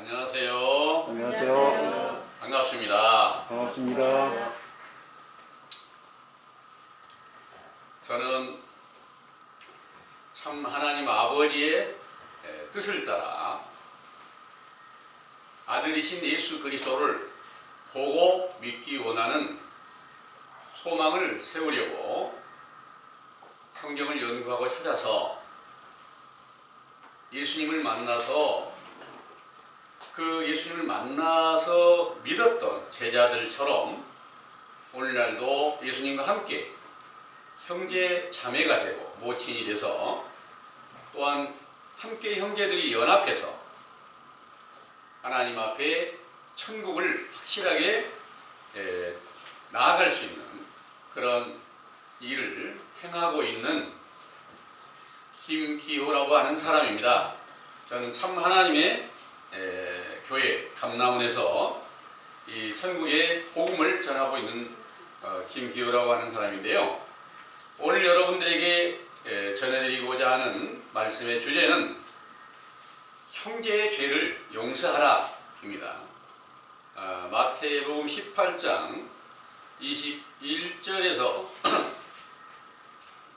안녕하세요. 안녕하세요. 반갑습니다. 반갑습니다. 저는 참 하나님 아버지의 뜻을 따라 아들이신 예수 그리스도를 보고 믿기 원하는 소망을 세우려고 성경을 연구하고 찾아서 예수님을 만나서 그 예수님을 만나서 믿었던 제자들처럼 오늘날도 예수님과 함께 형제 자매가 되고 모친이 돼서 또한 함께 형제들이 연합해서 하나님 앞에 천국을 확실하게 나아갈 수 있는 그런 일을 행하고 있는 김기호라고 하는 사람입니다. 저는 참 하나님의 교회 감남원에서 이 천국의 복음을 전하고 있는 김기호라고 하는 사람인데요. 오늘 여러분들에게 전해드리고자 하는 말씀의 주제는 형제의 죄를 용서하라 입니다. 마태복음 18장 21절에서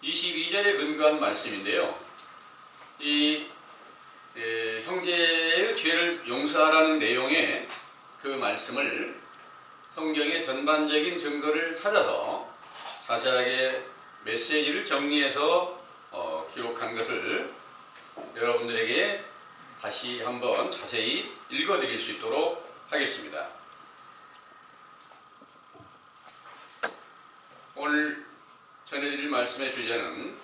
22절에 근거한 말씀인데요. 이 형제의 죄를 용서하라는 내용의 그 말씀을 성경의 전반적인 증거를 찾아서 자세하게 메시지를 정리해서 기록한 것을 여러분들에게 다시 한번 자세히 읽어드릴 수 있도록 하겠습니다. 오늘 전해드릴 말씀의 주제는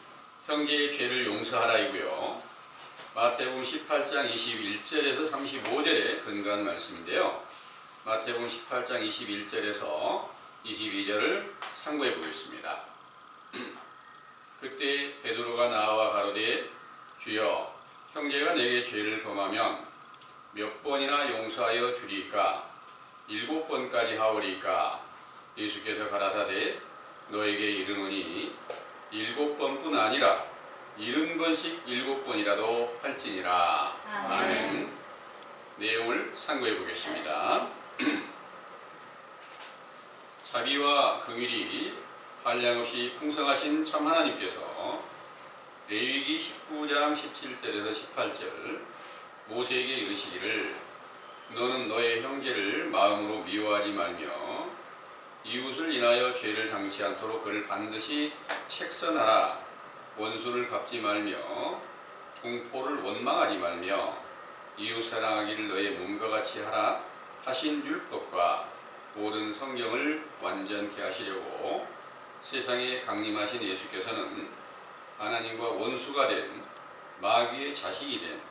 형제의 죄를 용서하라이고요. 마태복음 18장 21절에서 35절에 근거한 말씀인데요. 마태복음 18장 21절에서 22절을 참고해 보겠습니다. 그때 베드로가 나와 가로되 주여 형제가 내게 죄를 범하면 몇 번이나 용서하여 주리까? 7번까지 하오리까? 예수께서 가라사대 너에게 이르노니 7번뿐 아니라 70번씩 7번이라도 할지니라. 아멘. 내용을 상고해 보겠습니다. 자비와 긍휼이 한량없이 풍성하신 참 하나님께서 레위기 19장 17절에서 18절 모세에게 이르시기를 너는 너의 형제를 마음으로 미워하지 말며 이웃을 인하여 죄를 당치 않도록 그를 반드시 책선하라. 원수를 갚지 말며 동포를 원망하지 말며 이웃 사랑하기를 너의 몸과 같이 하라 하신 율법과 모든 성경을 완전케 하시려고 세상에 강림하신 예수께서는 하나님과 원수가 된 마귀의 자식이 된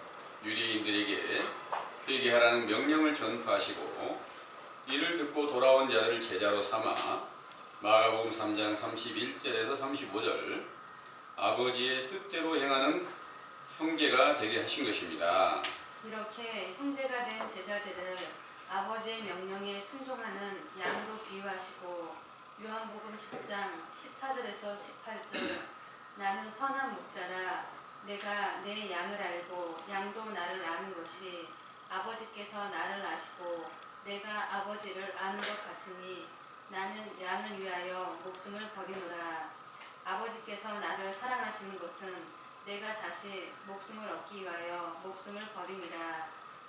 유대인들에게 회개하라는 명령을 전파하시고 이를 듣고 돌아온 자들을 제자로 삼아 마가복음 3장 31절에서 35절 아버지의 뜻대로 행하는 형제가 되게 하신 것입니다. 이렇게 형제가 된 제자들을 아버지의 명령에 순종하는 양으로 비유하시고 요한복음 10장 14절에서 18절 나는 선한 목자라 내가 내 양을 알고 양도 나를 아는 것이 아버지께서 나를 아시고 내가 아버지를 아는 것 같으니 나는 양을 위하여 목숨을 버리노라. 아버지께서 나를 사랑하시는 것은 내가 다시 목숨을 얻기 위하여 목숨을 버림이라.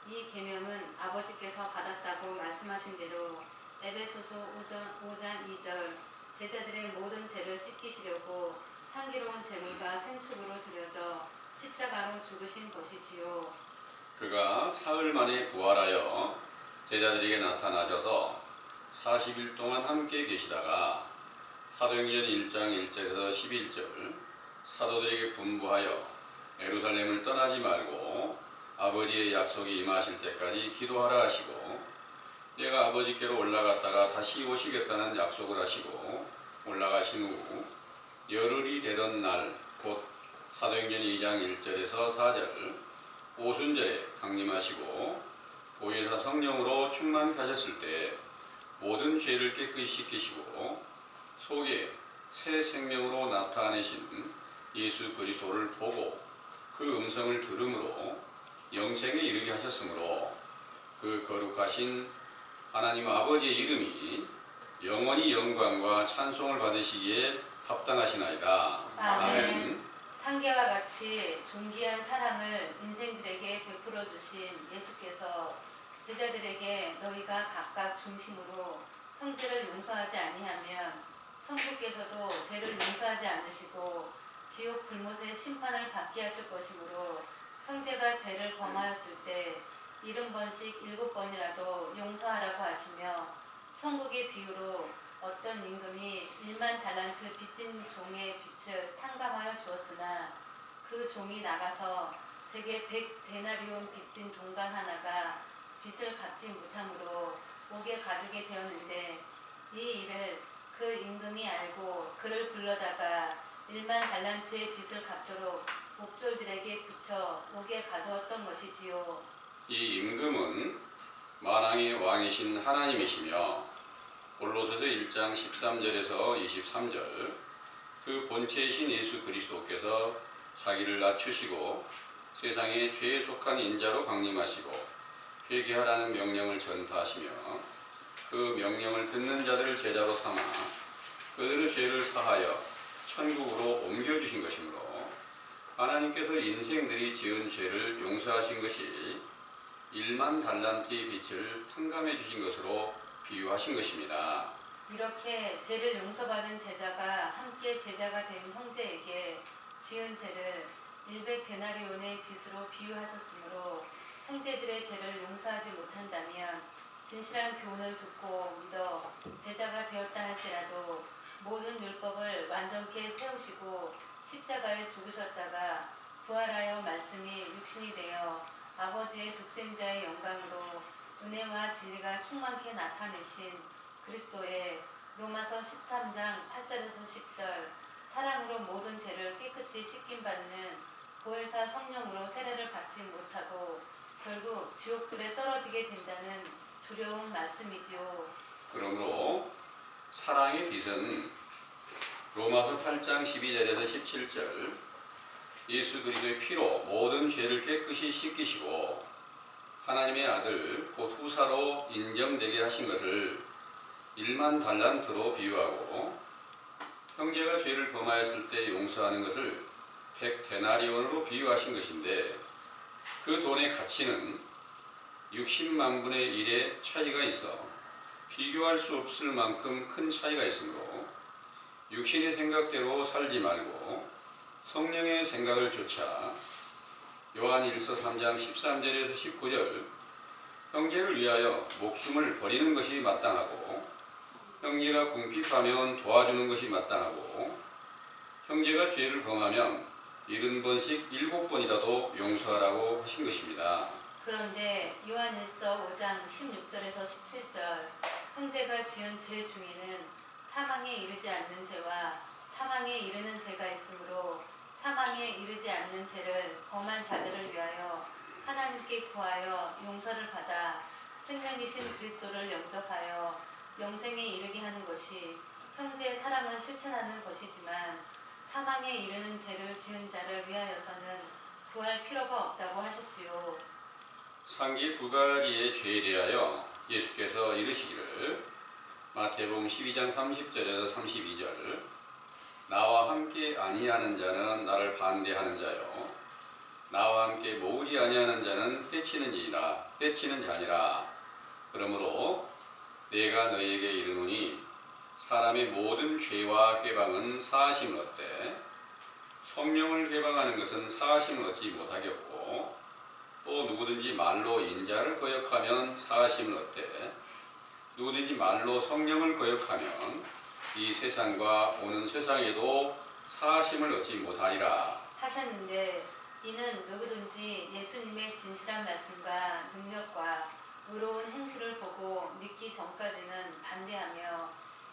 이 계명은 아버지께서 받았다고 말씀하신 대로 에베소서 5장 2절 제자들의 모든 죄를 씻기시려고 향기로운 제물과 생축으로 드려져 십자가로 죽으신 것이지요. 그가 사흘 만에 부활하여 제자들에게 나타나셔서 40일 동안 함께 계시다가 사도행전 1장 1절에서 11절 사도들에게 분부하여 예루살렘을 떠나지 말고 아버지의 약속이 임하실 때까지 기도하라 하시고 내가 아버지께로 올라갔다가 다시 오시겠다는 약속을 하시고 올라가신 후 열흘이 되던 날 곧 사도행전 2장 1절에서 4절 오순절에 강림하시고 보혜사 성령으로 충만하셨을 때 모든 죄를 깨끗이 씻기시고 속에 새 생명으로 나타내신 예수 그리스도를 보고 그 음성을 들음으로 영생에 이르게 하셨으므로 그 거룩하신 하나님 아버지의 이름이 영원히 영광과 찬송을 받으시기에 합당하시나이다. 아멘. 상계와 같이 존귀한 사랑을 인생들에게 베풀어 주신 예수께서 제자들에게 너희가 각각 중심으로 형제를 용서하지 아니하면 천국께서도 죄를 용서하지 않으시고 지옥 불못의 심판을 받게 하실 것이므로 형제가 죄를 범하였을 때 70번씩 7번이라도 용서하라고 하시며 천국의 비유로 어떤 임금이 1만 달란트 빚진 종의 빚을 탕감하여 주었으나 그 종이 나가서 제게 100데나리온 빚진 동관 하나가 빚을 갚지 못함으로 옥에 가두게 되었는데 이 일을 그 임금이 알고 그를 불러다가 1만 달란트의 빚을 갚도록 옥졸들에게 붙여 옥에 가두었던 것이지요. 이 임금은 만왕의 왕이신 하나님이시며 골로새서 1장 13절에서 23절 그 본체이신 예수 그리스도께서 자기를 낮추시고 세상에 죄에 속한 인자로 강림하시고 회개하라는 명령을 전파하시며 그 명령을 듣는 자들을 제자로 삼아 그들의 죄를 사하여 천국으로 옮겨주신 것이므로 하나님께서 인생들이 지은 죄를 용서하신 것이 1만 달란트의 빚을 탕감해 주신 것으로 비유하신 것입니다. 이렇게 죄를 용서받은 제자가 함께 제자가 된 형제에게 지은 죄를 100데나리온의 빚으로 비유하셨으므로 형제들의 죄를 용서하지 못한다면 진실한 교훈을 듣고 믿어 제자가 되었다 할지라도 모든 율법을 완전케 세우시고 십자가에 죽으셨다가 부활하여 말씀이 육신이 되어 아버지의 독생자의 영광으로 은혜와 진리가 충만케 나타내신 그리스도의 로마서 13장 8절에서 10절 사랑으로 모든 죄를 깨끗이 씻김 받는 보혜사 성령으로 세례를 받지 못하고 결국 지옥불에 떨어지게 된다는 두려운 말씀이지요. 그러므로 사랑의 빚은 로마서 8장 12절에서 17절 예수 그리스도의 피로 모든 죄를 깨끗이 씻기시고 하나님의 아들 곧 후사로 인정되게 하신 것을 1만 달란트로 비유하고 형제가 죄를 범하였을 때 용서하는 것을 100데나리온으로 비유하신 것인데 그 돈의 가치는 60만 분의 1의 차이가 있어 비교할 수 없을 만큼 큰 차이가 있으므로 육신의 생각대로 살지 말고 성령의 생각을 좇아 요한일서 3장 13절에서 19절 형제를 위하여 목숨을 버리는 것이 마땅하고 형제가 궁핍하면 도와주는 것이 마땅하고 형제가 죄를 범하면 70번씩 7번이라도 용서하라고 하신 것입니다. 그런데 요한일서 5장 16절에서 17절 형제가 지은 죄 중에는 사망에 이르지 않는 죄와 사망에 이르는 죄가 있으므로 사망에 이르지 않는 죄를 범한 자들을 위하여 하나님께 구하여 용서를 받아 생명이신 그리스도를 영접하여 영생에 이르게 하는 것이 형제의 사랑을 실천하는 것이지만 사망에 이르는 죄를 지은 자를 위하여서는 구할 필요가 없다고 하셨지요. 상기 두 가지의 죄에 대하여 예수께서 이르시기를 마태복음 12장 30절에서 32절 나와 함께 아니하는 자는 나를 반대하는 자요 나와 함께 모으지 아니하는 자는 해치는 자니라. 그러므로 내가 너희에게 이르노니 사람의 모든 죄와 회방은 사하심을 얻되 성령을 회방하는 것은 사하심을 얻지 못하겠고 또 누구든지 말로 인자를 거역하면 사하심을 얻되 누구든지 말로 성령을 거역하면 이 세상과 오는 세상에도 사하심을 얻지 못하리라 하셨는데 이는 누구든지 예수님의 진실한 말씀과 능력과 의로운 행실을 보고 믿기 전까지는 반대하며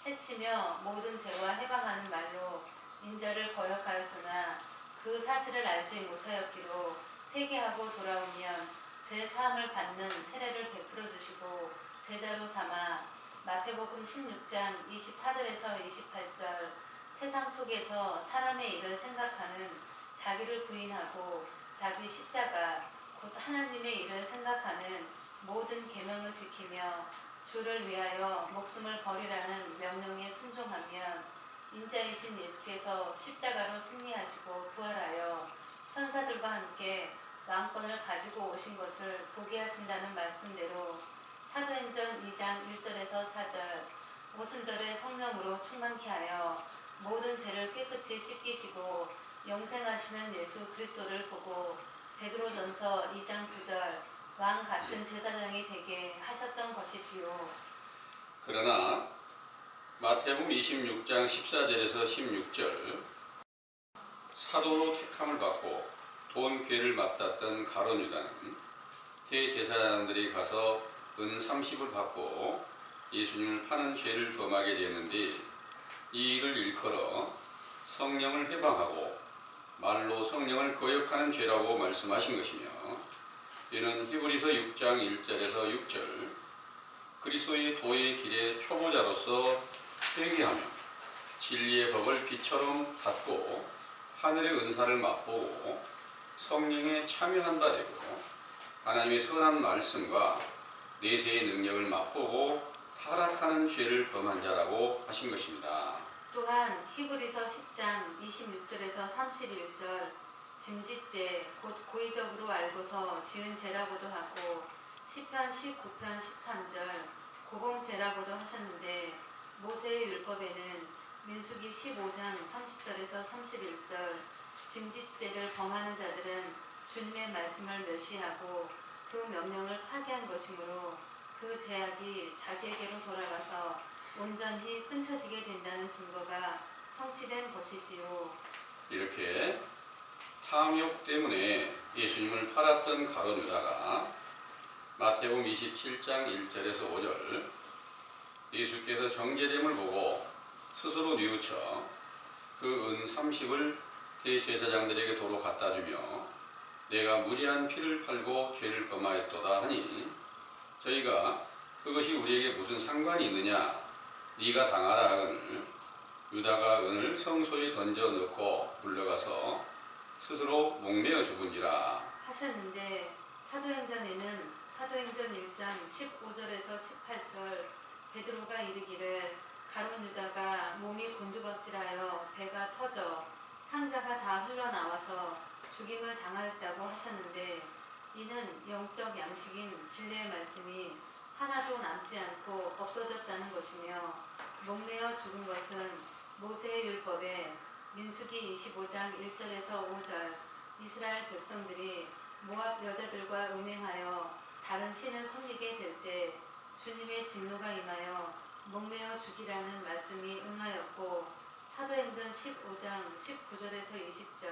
해치며 모든 죄와 해방하는 말로 인자를 거역하였으나 그 사실을 알지 못하였기로 회개하고 돌아오면 죄 사함을 받는 세례를 베풀어 주시고 제자로 삼아 마태복음 16장 24절에서 28절 세상 속에서 사람의 일을 생각하는 자기를 부인하고 자기 십자가 곧 하나님의 일을 생각하는 모든 계명 명령을 지키며 주를 위하여 목숨을 버리라는 명령에 순종하면 인자이신 예수께서 십자가로 승리하시고 부활하여 천사들과 함께 왕권을 가지고 오신 것을 보게 하신다는 말씀대로 사도행전 2장 1절에서 4절 오순절에 성령으로 충만케 하여 모든 죄를 깨끗이 씻기시고 영생하시는 예수 그리스도를 보고 베드로전서 2장 9절 왕 같은 제사장이 되게 하셨던 것이지요. 그러나 마태복음 26장 14절에서 16절 사도로 택함을 받고 돈 궤를 맡았던 가룟 유다는 대제사장들이 가서 은 30을 받고 예수님을 파는 죄를 범하게 되었는데 이 일을 일컬어 성령을 해방하고 말로 성령을 거역하는 죄라고 말씀하신 것이며 이는 히브리서 6장 1절에서 6절 그리스도의 도의 길의 초보자로서 회개하며 진리의 법을 빛처럼 갖고 하늘의 은사를 맛보고 성령에 참여한 바 되고 하나님의 선한 말씀과 내세의 능력을 맛보고 타락하는 죄를 범한 자라고 하신 것입니다. 또한 히브리서 10장 26절에서 31절 짐짓죄 곧 고의적으로 알고서 지은 죄라고도 하고 시편 19편 13절 고봉죄라고도 하셨는데 모세의 율법에는 민수기 15장 30절에서 31절 짐짓죄를 범하는 자들은 주님의 말씀을 멸시하고 그 명령을 파기한 것이므로 그 죄악이 자기에게로 돌아가서 온전히 끊쳐지게 된다는 증거가 성취된 것이지요. 이렇게 탐욕 때문에 예수님을 팔았던 가룟 유다가 마태복음 27장 1절에서 5절 예수께서 정죄됨을 보고 스스로 뉘우쳐 그 은 30을 대제사장들에게 도로 갖다 주며 내가 무리한 피를 팔고 죄를 범하였도다 하니 저희가 그것이 우리에게 무슨 상관이 있느냐 네가 당하라 하거늘 유다가 은을 성소에 던져 넣고 물러가서 스스로 목매어 죽은지라 하셨는데 사도행전에는 사도행전 1장 15절에서 18절 베드로가 이르기를 가룟 유다가 몸이 곤두박질하여 배가 터져 창자가 다 흘러나와서 죽임을 당하였다고 하셨는데 이는 영적 양식인 진리의 말씀이 하나도 남지 않고 없어졌다는 것이며 목매어 죽은 것은 모세의 율법에 민수기 25장 1절에서 5절 이스라엘 백성들이 모압 여자들과 음행하여 다른 신을 섬기게 될 때 주님의 진노가 임하여 목매어 죽이라는 말씀이 응하였고 사도행전 15장 19절에서 20절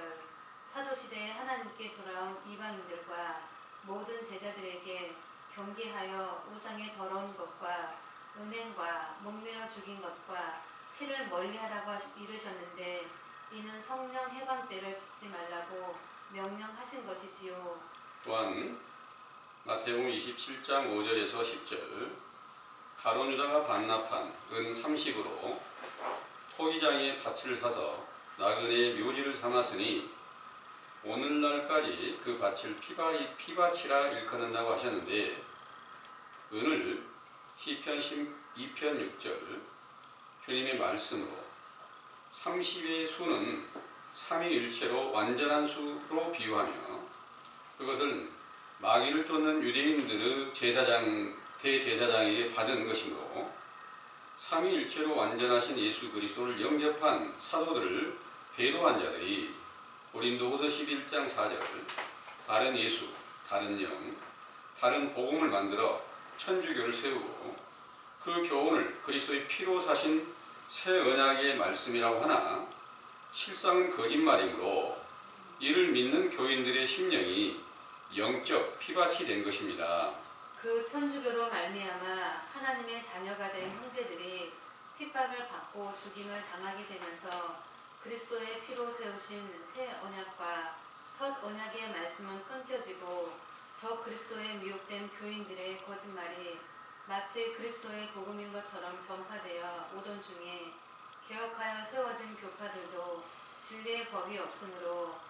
사도시대에 하나님께 돌아온 이방인들과 모든 제자들에게 경계하여 우상의 더러운 것과 음행과 목매어 죽인 것과 피를 멀리하라고 이르셨는데 이는 성령 해방죄를 짓지 말라고 명령하신 것이지요. 또한 마태복음 27장 5절에서 10절 가룟 유다가 반납한 은 30으로 토기장에 밭을 사서 나그네의 묘지를 삼았으니 오늘날까지 그 밭을 피밭이라 일컫는다고 하셨는데 은을 시편 2편 6절 주님의 말씀으로 30의 수는 삼위일체로 완전한 수로 비유하며 그것을 마귀를 쫓는 유대인들의 대제사장에게 받은 것이므로 삼위일체로 완전하신 예수 그리스도를 영접한 사도들을 배도한 자들이 고린도후서 11장 4절 다른 예수, 다른 영, 다른 복음을 만들어 천주교를 세우고 그 교훈을 그리스도의 피로 사신 새 언약의 말씀이라고 하나 실상은 거짓말이므로 이를 믿는 교인들의 심령이 영적 피밭이 된 것입니다. 그 천주교로 말미암아 하나님의 자녀가 된 형제들이 핍박을 받고 죽임을 당하게 되면서 그리스도의 피로 세우신 새 언약과 첫 언약의 말씀은 끊겨지고 저 그리스도에 미혹된 교인들의 거짓말이 마치 그리스도의 복음인 것처럼 전파되어 오던 중에 개혁하여 세워진 교파들도 진리의 법이 없으므로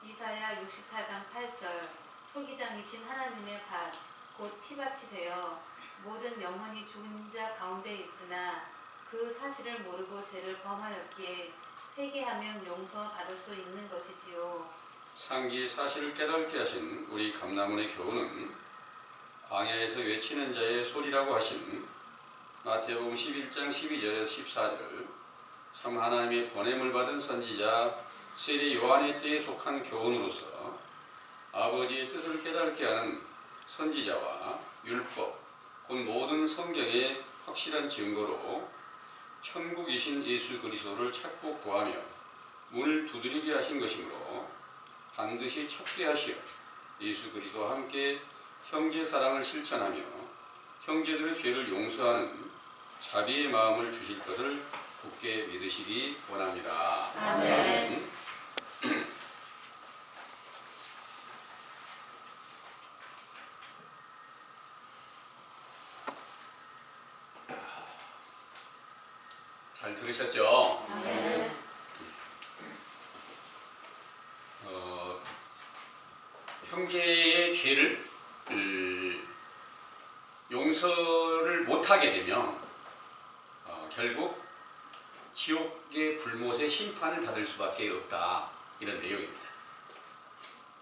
이사야 64장 8절 토기장이신 하나님의 밭 곧 피밭이 되어 모든 영혼이 죽은 자 가운데 있으나 그 사실을 모르고 죄를 범하였기에 회개하면 용서받을 수 있는 것이지요. 상기의 사실을 깨닫게 하신 우리 감람원의 교훈은 광야에서 외치는 자의 소리라고 하신 마태복음 11장 12절에서 14절, 참 하나님의 보냄을 받은 선지자 세례 요한의 때에 속한 교훈으로서 아버지의 뜻을 깨닫게 하는 선지자와 율법, 곧 모든 성경의 확실한 증거로 천국이신 예수 그리스도를 찾고 구하며 문을 두드리게 하신 것이므로 반드시 찾게 하시어 예수 그리스도와 함께 형제 사랑을 실천하며 형제들의 죄를 용서하는 자비의 마음을 주실 것을 굳게 믿으시기 원합니다. 아멘. 잘 들으셨죠? 아멘. 형제의 죄를 용서를 못하게 되면 결국 지옥의 불못의 심판을 받을 수밖에 없다, 이런 내용입니다.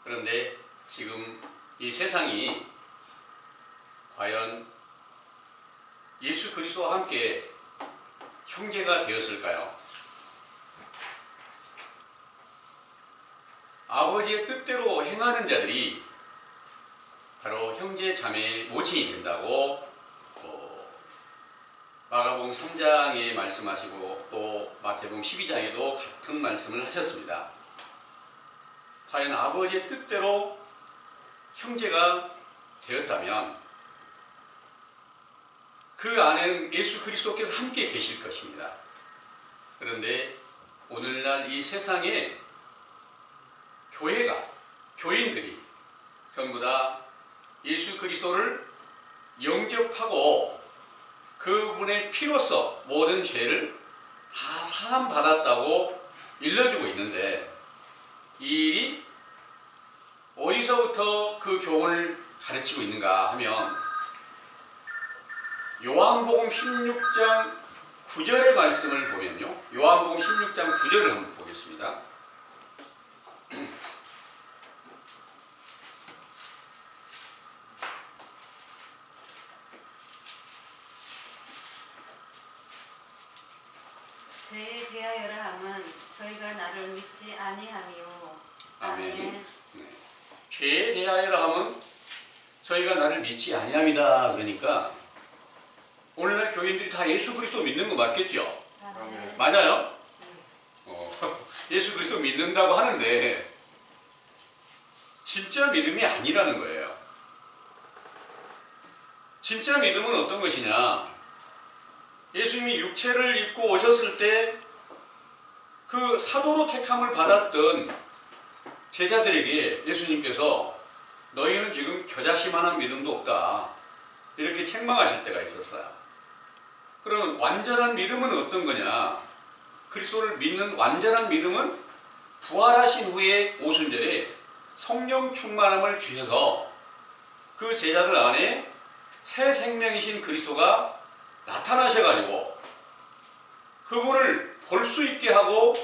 그런데 지금 이 세상이 과연 예수 그리스도와 함께 형제가 되었을까요? 아버지의 뜻대로 행하는 자들이 바로 형제 자매의 모친이 된다고 마가복음 3장에 말씀하시고 또 마태복음 12장에도 같은 말씀을 하셨습니다. 과연 아버지의 뜻대로 형제가 되었다면 그 안에는 예수 그리스도께서 함께 계실 것입니다. 그런데 오늘날 이 세상에 교인들이 전부 다 예수 그리스도를 영접하고 그분의 피로써 모든 죄를 다 사함받았다고 일러주고 있는데, 이 일이 어디서부터 그 교훈을 가르치고 있는가 하면 요한복음 16장 9절의 말씀을 보면요, 요한복음 16장 9절을 한번 보겠습니다. 죄에 대하여라 함은 저희가 나를 믿지 아니하미요. 아멘. 네. 죄에 대하여라 하면 저희가 나를 믿지 아니함이다. 그러니까 오늘날 교인들이 다 예수 그리스도 믿는 거 맞겠죠? 아멘. 맞아요? 예수 그리스도 믿는다고 하는데 진짜 믿음이 아니라는 거예요. 진짜 믿음은 어떤 것이냐? 예수님이 육체를 입고 오셨을 때 그 사도로 택함을 받았던 제자들에게 예수님께서 너희는 지금 겨자씨만한 믿음도 없다, 이렇게 책망하실 때가 있었어요. 그러면 완전한 믿음은 어떤 거냐? 그리스도를 믿는 완전한 믿음은 부활하신 후에 오순절에 성령 충만함을 주셔서 그 제자들 안에 새 생명이신 그리스도가 나타나셔가지고 그분을 볼 수 있게 하고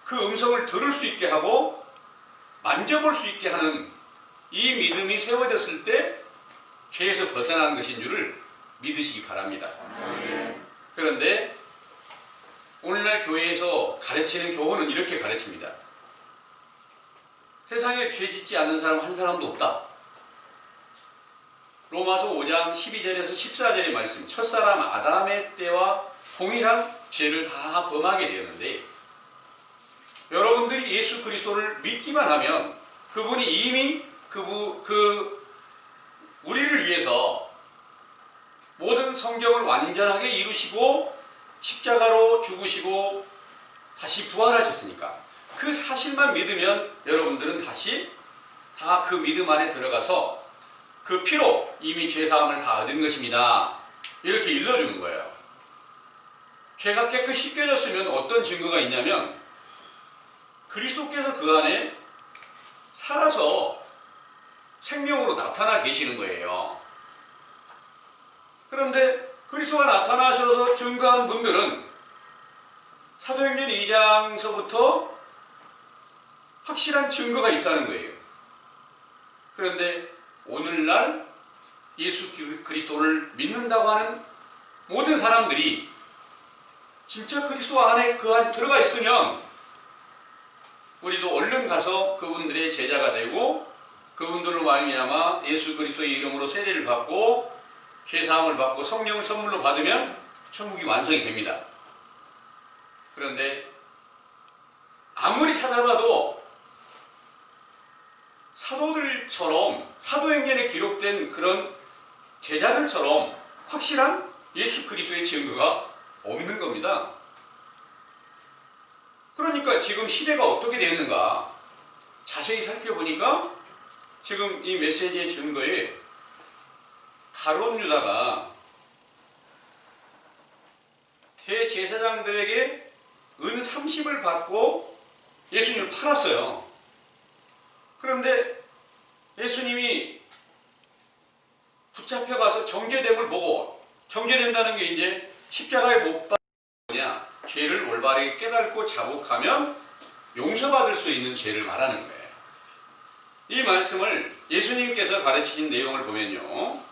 그 음성을 들을 수 있게 하고 만져볼 수 있게 하는 이 믿음이 세워졌을 때 죄에서 벗어나는 것인 줄을 믿으시기 바랍니다. 그런데 오늘날 교회에서 가르치는 교훈은 이렇게 가르칩니다. 세상에 죄 짓지 않는 사람 한 사람도 없다. 로마서 5장 12절에서 14절의 말씀, 첫사람 아담의 때와 동일한 죄를 다 범하게 되었는데, 여러분들이 예수 그리스도를 믿기만 하면 그분이 이미 우리를 위해서 모든 성경을 완전하게 이루시고 십자가로 죽으시고 다시 부활하셨으니까 그 사실만 믿으면 여러분들은 다시 다 그 믿음 안에 들어가서 그 피로 이미 죄사함을 다 얻은 것입니다. 이렇게 일러주는 거예요. 죄가 깨끗이 씻겨졌으면 어떤 증거가 있냐면 그리스도께서 그 안에 살아서 생명으로 나타나 계시는 거예요. 그런데 그리스도가 나타나셔서 증거한 분들은 사도행전 2장서부터 확실한 증거가 있다는 거예요. 그런데 오늘날 예수 그리스도를 믿는다고 하는 모든 사람들이 진짜 그리스도 안에 그 안에 들어가 있으면 우리도 얼른 가서 그분들의 제자가 되고 그분들로 말미암아 예수 그리스도의 이름으로 세례를 받고 죄사함을 받고 성령을 선물로 받으면 천국이 완성이 됩니다. 그런데 아무리 찾아봐도 사도들처럼 사도행전에 기록된 그런 제자들처럼 확실한 예수 그리스도의 증거가 없는 겁니다. 그러니까 지금 시대가 어떻게 되었는가 자세히 살펴보니까 지금 이 메시지의 증거에 가룟 유다가 대제사장들에게 은 30을 받고 예수님을 팔았어요. 그런데 예수님이 붙잡혀가서 정죄됨을 보고, 정죄된다는 게 이제 십자가에 못 박냐, 죄를 올바르게 깨닫고 자복하면 용서받을 수 있는 죄를 말하는 거예요. 이 말씀을 예수님께서 가르치신 내용을 보면요,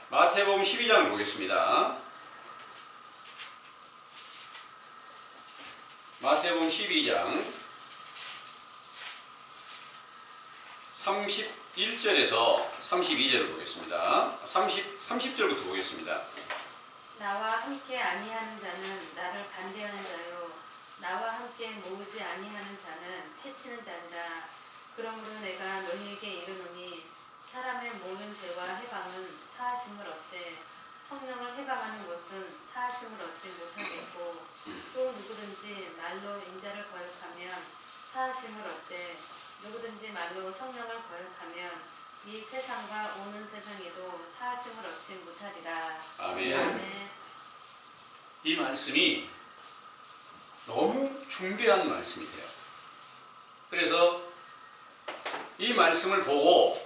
마태복음 12장을 보겠습니다. 마태복음 12장 31절에서 32절을 보겠습니다. 30절부터 보겠습니다. 나와 함께 아니하는 자는 나를 반대하는 자요, 나와 함께 모으지 아니하는 자는 해치는 자니라. 그러므로 내가 너희에게 이르노니 사람의 모든 죄와 해방은 사하심을 얻되 성령을 해방하는 것은 사하심을 얻지 못하겠고, 또 누구든지 말로 인자를 거역하면 사하심을 얻되 누구든지 말로 성령을 거역하면 이 세상과 오는 세상에도 사하심을 얻지 못하리라. 아멘. 아멘. 이 말씀이 너무 중대한 말씀이에요. 그래서 이 말씀을 보고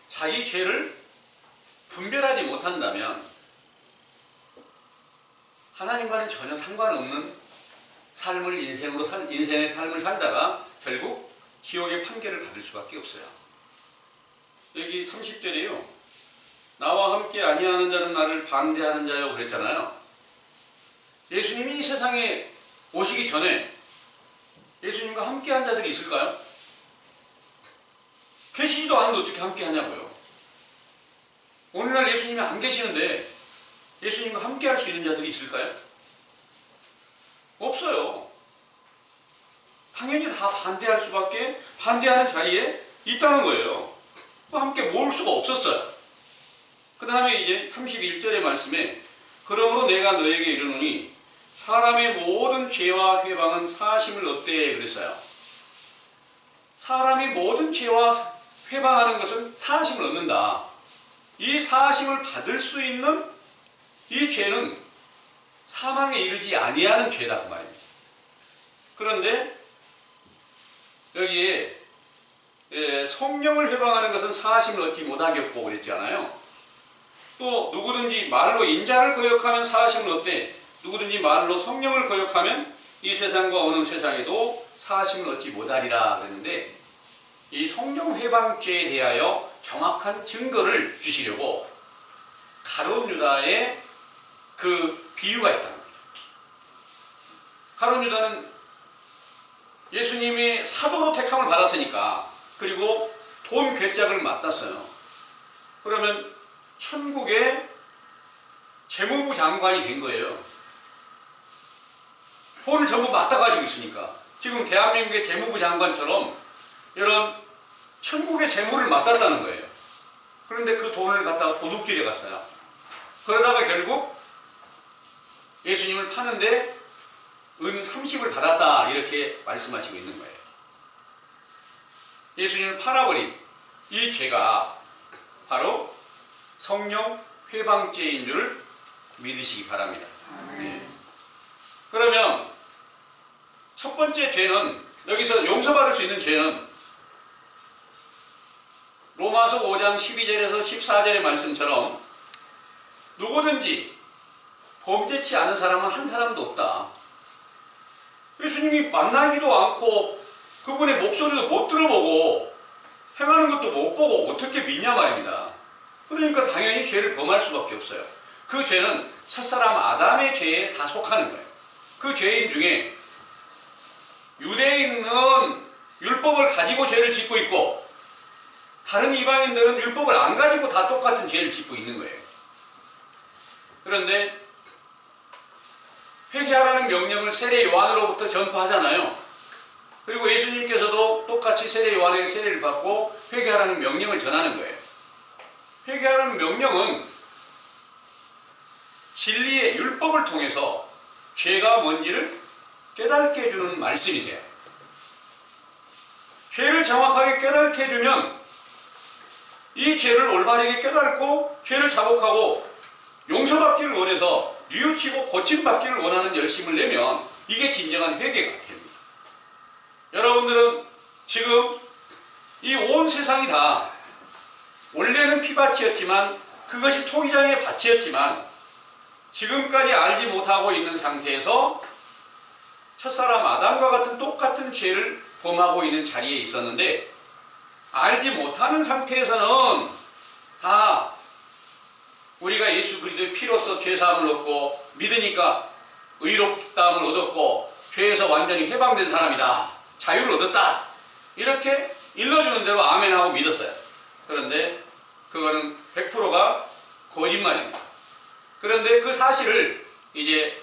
자기 죄를 분별하지 못한다면 하나님과는 전혀 상관없는 삶을 인생의 삶을 살다가 결국 지옥의 판결을 받을 수밖에 없어요. 여기 30절이에요. 나와 함께 아니하는 자는 나를 반대하는 자요 그랬잖아요. 예수님이 이 세상에 오시기 전에 예수님과 함께한 자들이 있을까요? 계시지도 않는데 어떻게 함께하냐고요. 오늘날 예수님이 안 계시는데 예수님과 함께할 수 있는 자들이 있을까요? 없어요. 당연히 다 반대할 수밖에, 반대하는 자리에 있다는 거예요. 함께 모을 수가 없었어요. 그 다음에 이제 31절의 말씀에 그러므로 내가 너에게 이르노니 사람의 모든 죄와 회방은 사하심을 얻되 그랬어요. 사람이 모든 죄와 회방하는 것은 사하심을 얻는다. 이 사하심을 받을 수 있는 이 죄는 사망에 이르지 아니하는 죄다 그 말입니다. 그런데 여기에 성령을 회방하는 것은 사하심을 얻지 못하겠고 그랬잖아요. 또 누구든지 말로 인자를 거역하면 사하심을 얻되 누구든지 말로 성령을 거역하면 이 세상과 오는 세상에도 사하심을 얻지 못하리라 그랬는데, 이 성령 회방죄에 대하여 정확한 증거를 주시려고 가룟 유다의 그 비유가 있다는 거예요. 가룟 유다는 예수님이 사도로 택함을 받았으니까, 그리고 돈 괴짝을 맡았어요. 그러면 천국의 재무부 장관이 된 거예요. 돈을 전부 맡아가지고 있으니까. 지금 대한민국의 재무부 장관처럼 이런 천국의 재물을 맡았다는 거예요. 그런데 그 돈을 갖다가 도둑질해 갔어요. 그러다가 결국 예수님을 파는데 은 30을 받았다 이렇게 말씀하시고 있는 거예요. 예수님을 팔아버린 이 죄가 바로 성령 회방죄인 줄 믿으시기 바랍니다. 네. 그러면 첫 번째 죄는, 여기서 용서받을 수 있는 죄는 로마서 5장 12절에서 14절의 말씀처럼 누구든지 범죄치 않은 사람은 한 사람도 없다. 예수님이 만나기도 않고 그분의 목소리도 못 들어보고 행하는 것도 못 보고 어떻게 믿냐 말입니다. 그러니까 당연히 죄를 범할 수밖에 없어요. 그 죄는 첫사람 아담의 죄에 다 속하는 거예요. 그 죄인 중에 유대인은 율법을 가지고 죄를 짓고 있고 다른 이방인들은 율법을 안 가지고 다 똑같은 죄를 짓고 있는 거예요. 그런데 회개하라는 명령을 세례 요한으로부터 전파하잖아요. 그리고 예수님께서도 똑같이 세례 요한에게 세례를 받고 회개하라는 명령을 전하는 거예요. 회개하라는 명령은 진리의 율법을 통해서 죄가 뭔지를 깨닫게 해주는 말씀이세요. 죄를 정확하게 깨닫게 해주면 이 죄를 올바르게 깨닫고 죄를 자복하고 용서받기를 원해서 뉘우치고 고침받기를 원하는 열심을 내면 이게 진정한 회개가 됩니다. 여러분들은 지금 이 온 세상이 다 원래는 피밭이었지만 그것이 토기장의 밭이었지만 지금까지 알지 못하고 있는 상태에서 첫사람 아담과 같은 똑같은 죄를 범하고 있는 자리에 있었는데 알지 못하는 상태에서는 다 우리가 예수 그리스도의 피로써 죄사함을 얻고 믿으니까 의롭다함을 얻었고 죄에서 완전히 해방된 사람이다. 자유를 얻었다. 이렇게 일러주는 대로 아멘하고 믿었어요. 그런데 그거는 100%가 거짓말입니다. 그런데 그 사실을 이제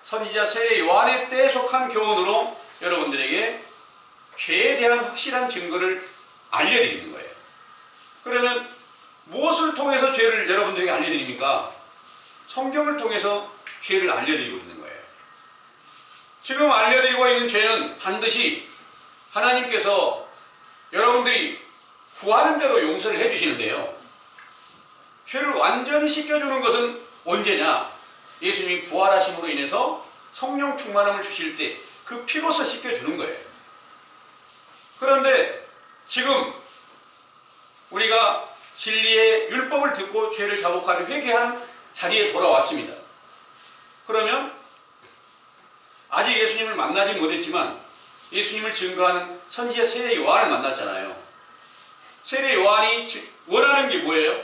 선지자 세례 요한의 때에 속한 교훈으로 여러분들에게 죄에 대한 확실한 증거를 알려드리는 거예요. 그러면 무엇을 통해서 죄를 여러분들에게 알려드립니까? 성경을 통해서 죄를 알려드리고 있는 거예요. 지금 알려드리고 있는 죄는 반드시 하나님께서 여러분들이 구하는 대로 용서를 해주시는데요. 죄를 완전히 씻겨주는 것은 언제냐? 예수님이 부활하심으로 인해서 성령 충만함을 주실 때 그 피로서 씻겨주는 거예요. 그런데 지금 우리가 진리의 율법을 듣고 죄를 자복하는 회개하는 자리에 돌아왔습니다. 그러면 아직 예수님을 만나지 못했지만 예수님을 증거하는 선지자 세례 요한을 만났잖아요. 세례 요한이 원하는 게 뭐예요?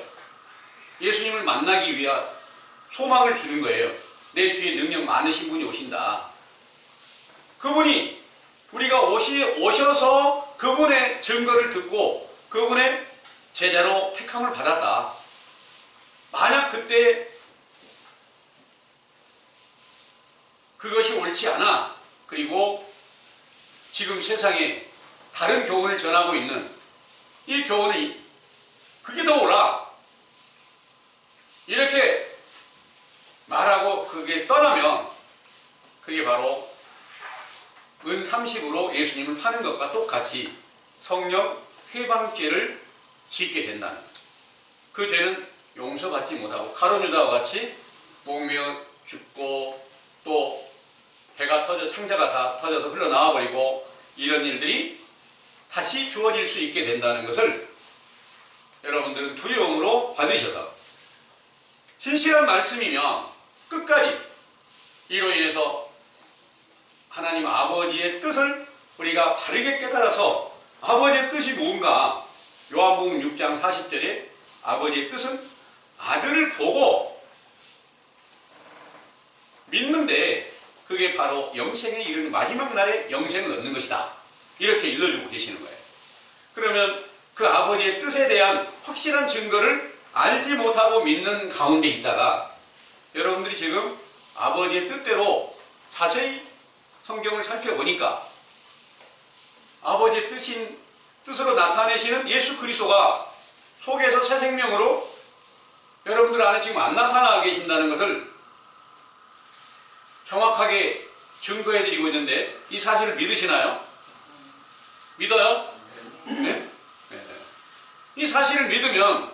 예수님을 만나기 위한 소망을 주는 거예요. 내 주위에 능력 많으신 분이 오신다. 그분이 우리가 오셔서 그분의 증거를 듣고 그분의 제자로 택함을 받았다. 만약 그때 그것이 옳지 않아 그리고 지금 세상에 다른 교훈을 전하고 있는 이 교훈이 그게 더 옳아 이렇게 말하고 그게 떠나면 그게 바로 은 30으로 예수님을 파는 것과 똑같이 성령 회방죄를 짓게 된다는 그 죄는 용서받지 못하고 가룟 유다와 같이 목매어 죽고 또 배가 터져 창자가 다 터져서 흘러나와 버리고 이런 일들이 다시 주어질 수 있게 된다는 것을 여러분들은 두려움으로 받으셔서 신실한 말씀이면 끝까지 이로 인해서 하나님 아버지의 뜻을 우리가 바르게 깨달아서 아버지의 뜻이 뭔가 요한복음 6장 40절에 아버지의 뜻은 아들을 보고 믿는데 그게 바로 영생에 이르는 마지막 날에 영생을 얻는 것이다. 이렇게 일러주고 계시는 거예요. 그러면 그 아버지의 뜻에 대한 확실한 증거를 알지 못하고 믿는 가운데 있다가 여러분들이 지금 아버지의 뜻대로 자세히 성경을 살펴보니까 아버지의 뜻으로 나타내시는 예수 그리스도가 속에서 새 생명으로 여러분들 안에 지금 안 나타나 계신다는 것을 정확하게 증거해드리고 있는데 이 사실을 믿으시나요? 믿어요? 네? 이 사실을 믿으면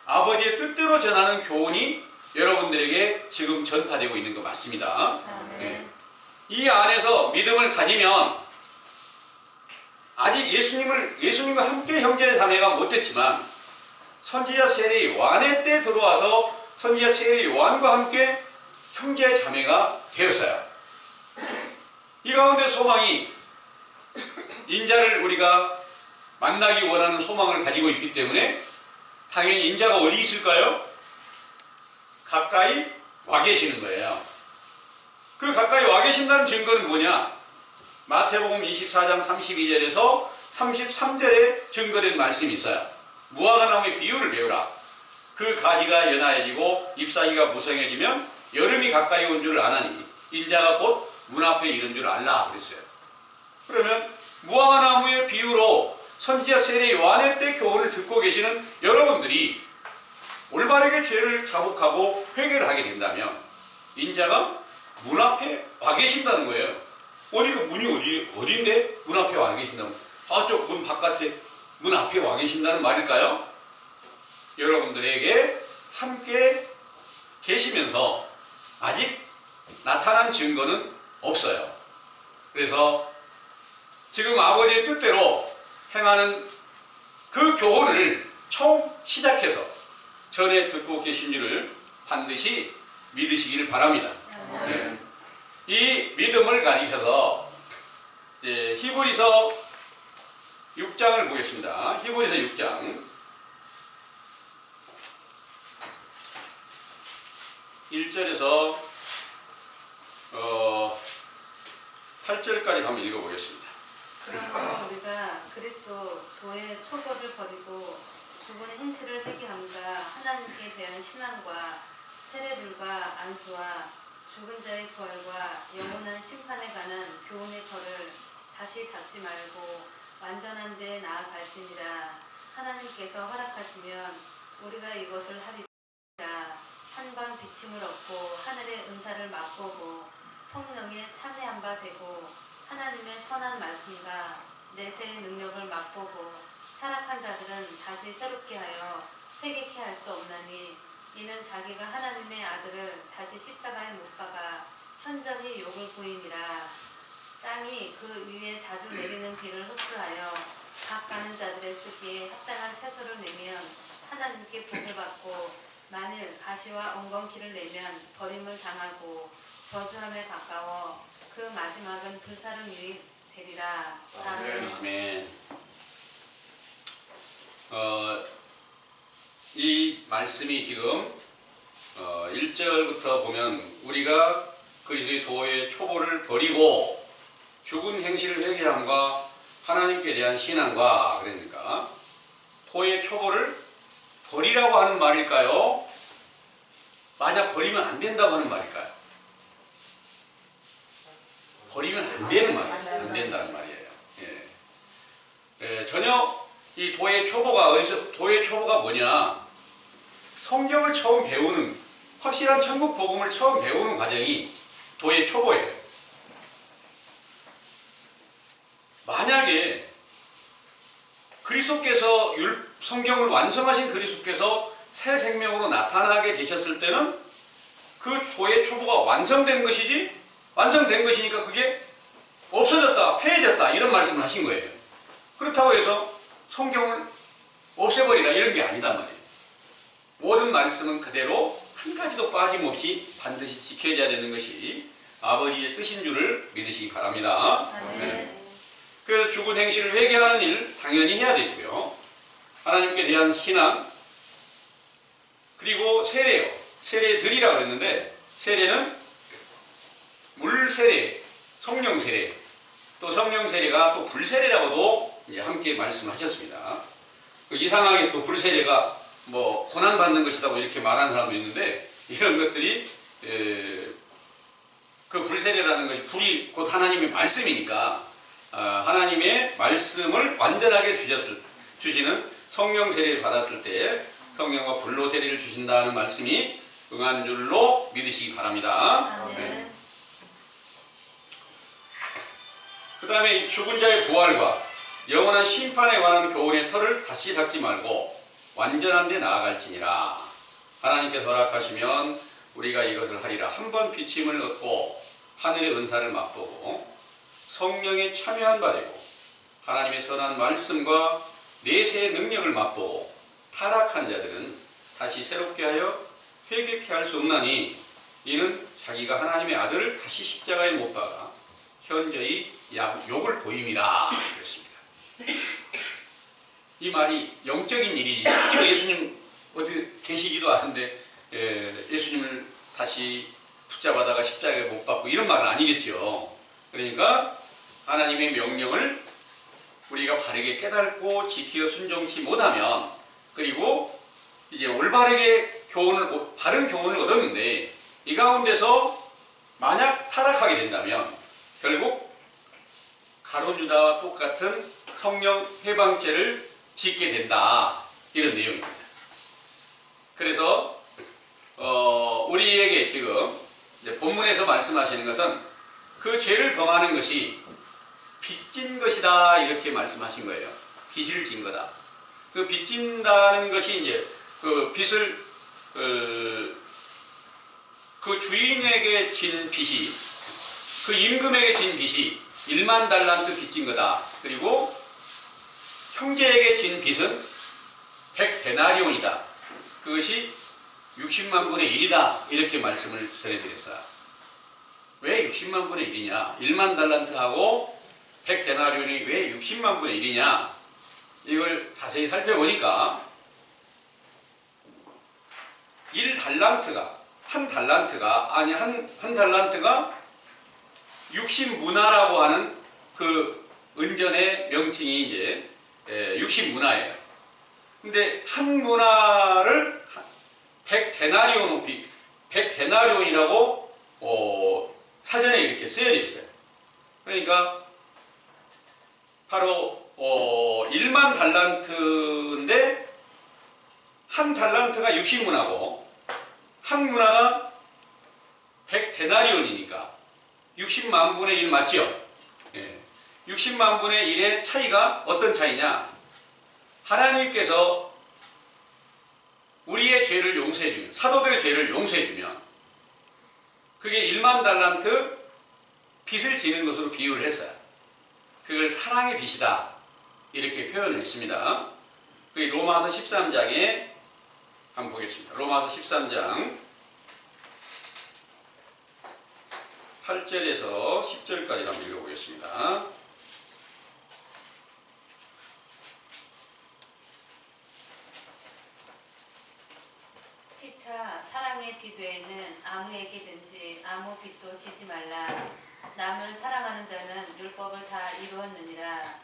아버지의 뜻대로 전하는 교훈이 여러분들에게 지금 전파되고 있는 거 맞습니다. 네. 이 안에서 믿음을 가지면 아직 예수님과 함께 형제 자매가 못했지만 선지자 세례 요한의 때 들어와서 선지자 세례 요한과 함께 형제 자매가 되었어요. 이 가운데 소망이 인자를 우리가 만나기 원하는 소망을 가지고 있기 때문에 당연히 인자가 어디 있을까요? 가까이 와 계시는 거예요. 그 가까이 와 계신다는 증거는 뭐냐? 마태복음 24장 32절에서 33절에 증거된 말씀이 있어요. 무화과 나무의 비유를 배우라. 그 가지가 연하여지고 잎사귀가 무성해지면 여름이 가까이 온 줄 아나니 인자가 곧 문 앞에 이른 줄 알라 그랬어요. 그러면 무화과 나무의 비유로 선지자 세례 요한의 때 교훈을 듣고 계시는 여러분들이 올바르게 죄를 자복하고 회개를 하게 된다면 인자가 문 앞에 와 계신다는 거예요. 어디가 문이 어디인데 문 앞에 와 계신다면 저쪽 문 바깥에 문 앞에 와 계신다는 말일까요? 여러분들에게 함께 계시면서 아직 나타난 증거는 없어요. 그래서 지금 아버지의 뜻대로 행하는 그 교훈을 처음 시작해서 전에 듣고 계신 줄을 반드시 믿으시기를 바랍니다. 네. 이 믿음을 가리켜서 히브리서 6장을 보겠습니다. 히브리서 6장 1절에서 8절까지 한번 읽어보겠습니다. 그러므로 우리가 그리스도 도의 초보를 버리고 죽은 행실을 회개함과 하나님께 대한 신앙과 세례들과 안수와 죽은 자의 부활과 영원한 심판에 관한 교훈의 터를 다시 닫지 말고 완전한 데에 나아갈지니라. 하나님께서 허락하시면 우리가 이것을 하리라. 한 번 비침을 얻고 하늘의 은사를 맛보고 성령에 참여한 바 되고 하나님의 선한 말씀과 내세의 능력을 맛보고 타락한 자들은 다시 새롭게 하여 회개케 할 수 없나니 이는 자기가 하나님의 아들을 다시 십자가에 못 박아 현저히 욕을 부임이라. 땅이 그 위에 자주 내리는 비를 흡수하여 각 가는 자들의 쓰기에 합당한 채소를 내면 하나님께 복을 받고 만일 가시와 엉겅퀴를 내면 버림을 당하고 저주함에 가까워 그 마지막은 불사른 유입 되리라. 아멘. 아멘. 이 말씀이 지금 1절부터 보면 우리가 그리스도의 도의 초보를 버리고 죽은 행실을 회개함과 하나님께 대한 신앙과 그러니까 도의 초보를 버리라고 하는 말일까요? 만약 버리면 안 된다고 하는 말일까요? 버리면 안 되는 말이에요. 안 된다는 말이에요. 예. 전혀 이 도의 초보가 뭐냐? 성경을 처음 배우는 확실한 천국 복음을 처음 배우는 과정이 도의 초보예요. 만약에 그리스도께서 성경을 완성하신 그리스도께서 새 생명으로 나타나게 되셨을 때는 그 도의 초보가 완성된 것이지 완성된 것이니까 그게 없어졌다, 폐해졌다 이런 말씀을 하신 거예요. 그렇다고 해서 성경을 없애버리라 이런 게 아니단 말이에요. 모든 말씀은 그대로 한 가지도 빠짐없이 반드시 지켜져야 되는 것이 아버지의 뜻인 줄을 믿으시기 바랍니다. 네. 그래서 죽은 행실을 회개하는 일 당연히 해야 되고요. 하나님께 대한 신앙 그리고 세례요. 세례들이라고 그랬는데 세례는 물 세례, 성령 세례 또 성령 세례가 또 불세례라고도 이제 함께 말씀하셨습니다. 이상하게 또 불세례가 뭐 고난 받는 것이라고 이렇게 말하는 사람도 있는데 이런 것들이 그 불세례라는 것이 불이 곧 하나님의 말씀이니까 하나님의 말씀을 완전하게 주시는 성령 세례를 받았을 때 성령과 불로 세례를 주신다는 말씀이 응한 줄로 믿으시기 바랍니다. 네. 그 다음에 죽은 자의 부활과 영원한 심판에 관한 교훈의 터를 다시 닫지 말고 완전한 데 나아갈지니라. 하나님께서 허락하시면 우리가 이것을 하리라. 한 번 비침을 얻고 하늘의 은사를 맛보고 성령에 참여한 바 되고 하나님의 선한 말씀과 내세의 능력을 맛보고 타락한 자들은 다시 새롭게 하여 회개케 할 수 없나니 이는 자기가 하나님의 아들을 다시 십자가에 못 박아 현저히 욕을 보임이라 그랬습니다. 이 말이 영적인 일이지 실제로 예수님 어디 계시지도 않은데 예수님을 다시 붙잡아다가 십자가에 못 박고 이런 말은 아니겠죠. 그러니까 하나님의 명령을 우리가 바르게 깨닫고 지키어 순종치 못하면, 그리고 이제 올바르게 바른 교훈을 얻었는데 이 가운데서 만약 타락하게 된다면 결국 가룟 유다와 똑같은 성령 해방죄를 짓게 된다, 이런 내용입니다. 그래서 우리에게 지금 이제 본문에서 말씀하시는 것은 그 죄를 범하는 것이 빚진 것이다, 이렇게 말씀하신 거예요. 빚을 진 거다. 그 빚진다는 것이 이제 그 빚을 그 주인에게 진 빚이, 그 임금에게 진 빚이 1만 달란트 빚진 거다. 그리고 형제에게 진 빚은 100데나리온이다. 그것이 60만 분의 1이다. 이렇게 말씀을 전해드렸어요. 왜 60만 분의 1이냐? 1만 달란트하고 100데나리온이 왜 60만 분의 1이냐? 이걸 자세히 살펴보니까 1달란트가 한 달란트가 60문화라고 하는 그 은전의 명칭이 이제 60문화예요. 근데 한 문화를 100데나리온이라고 사전에 이렇게 쓰여져 있어요. 그러니까 바로 1만 달란트인데 한 달란트가 60문화고 한 문화가 100데나리온이니까 60만 분의 1 맞지요? 예. 60만 분의 1의 차이가 어떤 차이냐? 하나님께서 우리의 죄를 용서해주면, 사도들의 죄를 용서해주면 그게 1만 달란트 빚을 지는 것으로 비유를 했어요. 그걸 사랑의 빚이다, 이렇게 표현을 했습니다. 그 로마서 13장에 한번 보겠습니다. 로마서 13장 8절에서 10절까지 한번 읽어보겠습니다. 피차 사랑의 빚 외에는 아무에게든지 아무 빚도 지지 말라. 남을 사랑하는 자는 율법을 다 이루었느니라.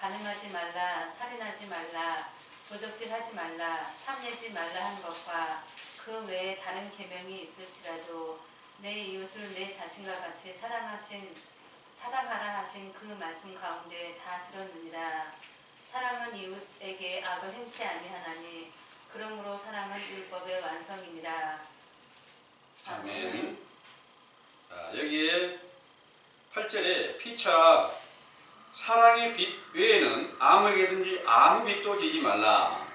간음하지 말라, 살인하지 말라, 도적질하지 말라, 탐내지 말라 한 것과 그 외에 다른 계명이 있을지라도 내 이웃을 내 자신과 같이 사랑하라 하신 그 말씀 가운데 다 들었느니라. 사랑은 이웃에게 악을 행치 아니하나니 그러므로 사랑은 율법의 완성이니라. 아멘. 자, 여기에 8절에 피차 사랑의 빚 외에는 아무에게든지 아무 빚도 지지 말라.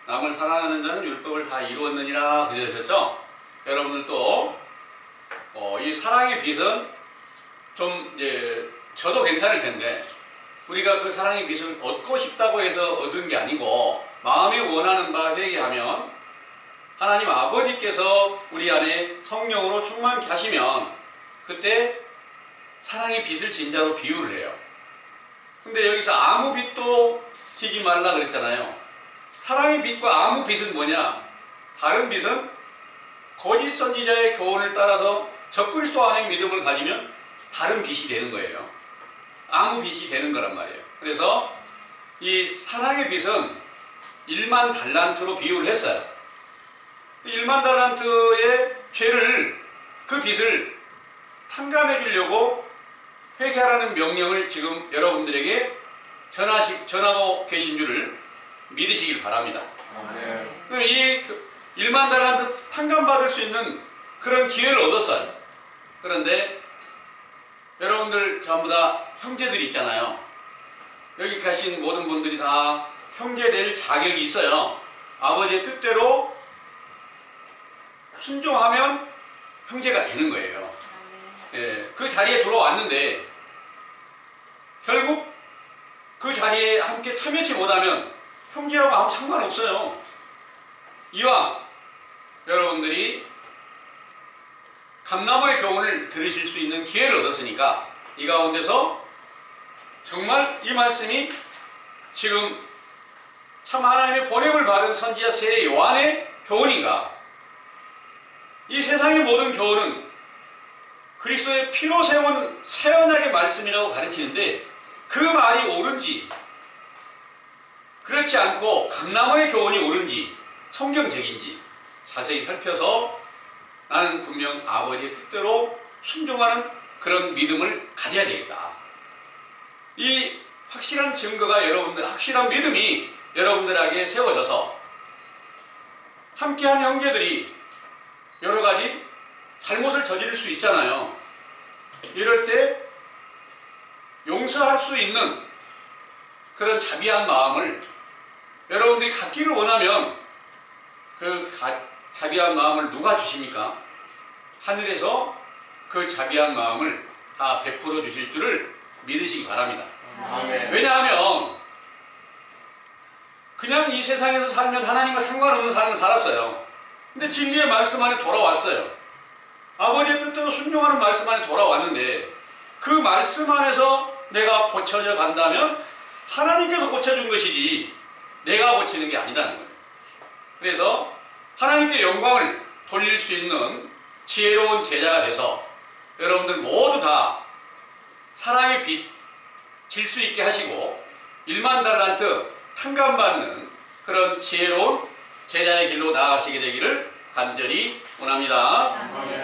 남을 사랑하는 자는 율법을 다 이루었느니라 그러셨죠? 여러분들도 이 사랑의 빚은 좀 이제 저도 괜찮을 텐데 우리가 그 사랑의 빚을 얻고 싶다고 해서 얻은 게 아니고 마음이 원하는 바 회개하면 하나님 아버지께서 우리 안에 성령으로 충만케 하시면 그때 사랑의 빚을 진 자로 비유를 해요. 근데 여기서 아무 빚도 지지 말라 그랬잖아요. 사랑의 빚과 아무 빚은 뭐냐? 다른 빚은 거짓 선지자의 교훈을 따라서 적그리스도 안의 믿음을 가지면 다른 빚이 되는 거예요. 아무 빚이 되는 거란 말이에요. 그래서 이 사랑의 빚은 1만 달란트로 비유를 했어요. 1만 달란트의 죄를, 그 빚을 탕감해 주려고 회개하라는 명령을 지금 여러분들에게 전하고 계신 줄을 믿으시길 바랍니다. 네. 이 1만 달란트 탕감받을 수 있는 그런 기회를 얻었어요. 그런데 여러분들 전부 다 형제들이 있잖아요. 여기 계신 모든 분들이 다 형제 될 자격이 있어요. 아버지의 뜻대로 순종하면 형제가 되는 거예요. 예, 그 자리에 돌아왔는데 결국 그 자리에 함께 참여치 못하면 형제하고 아무 상관없어요. 이왕 여러분들이 감나무의 교훈을 들으실 수 있는 기회를 얻었으니까 이 가운데서 정말 이 말씀이 지금 참 하나님의 보냄을 받은 선지자 세례 요한의 교훈인가? 이 세상의 모든 교훈은 그리스도의 피로 세운 새 언약의 말씀이라고 가르치는데 그 말이 옳은지 그렇지 않고 감나무의 교훈이 옳은지 성경적인지 자세히 살펴서 나는 분명 아버지의 뜻대로 순종하는 그런 믿음을 가져야 되겠다. 이 확실한 증거가 확실한 믿음이 여러분들에게 세워져서 함께한 형제들이 여러 가지 잘못을 저지를 수 있잖아요. 이럴 때 용서할 수 있는 그런 자비한 마음을 여러분들이 갖기를 원하면 그 자비한 마음을 누가 주십니까? 하늘에서 그 자비한 마음을 다 베풀어 주실 줄을 믿으시기 바랍니다. 아멘. 왜냐하면 그냥 이 세상에서 살면 하나님과 상관없는 삶을 살았어요. 근데 진리의 말씀 안에 돌아왔어요. 아버지의 뜻대로 순종하는 말씀 안에 돌아왔는데 그 말씀 안에서 내가 고쳐져 간다면 하나님께서 고쳐준 것이지 내가 고치는 게 아니다는 거예요. 그래서 하나님께 영광을 돌릴 수 있는 지혜로운 제자가 돼서 여러분들 모두 다 사랑의 빛 질 수 있게 하시고 1만 달란트 탕감받는 그런 지혜로운 제자의 길로 나아가시게 되기를 간절히 원합니다. 아멘.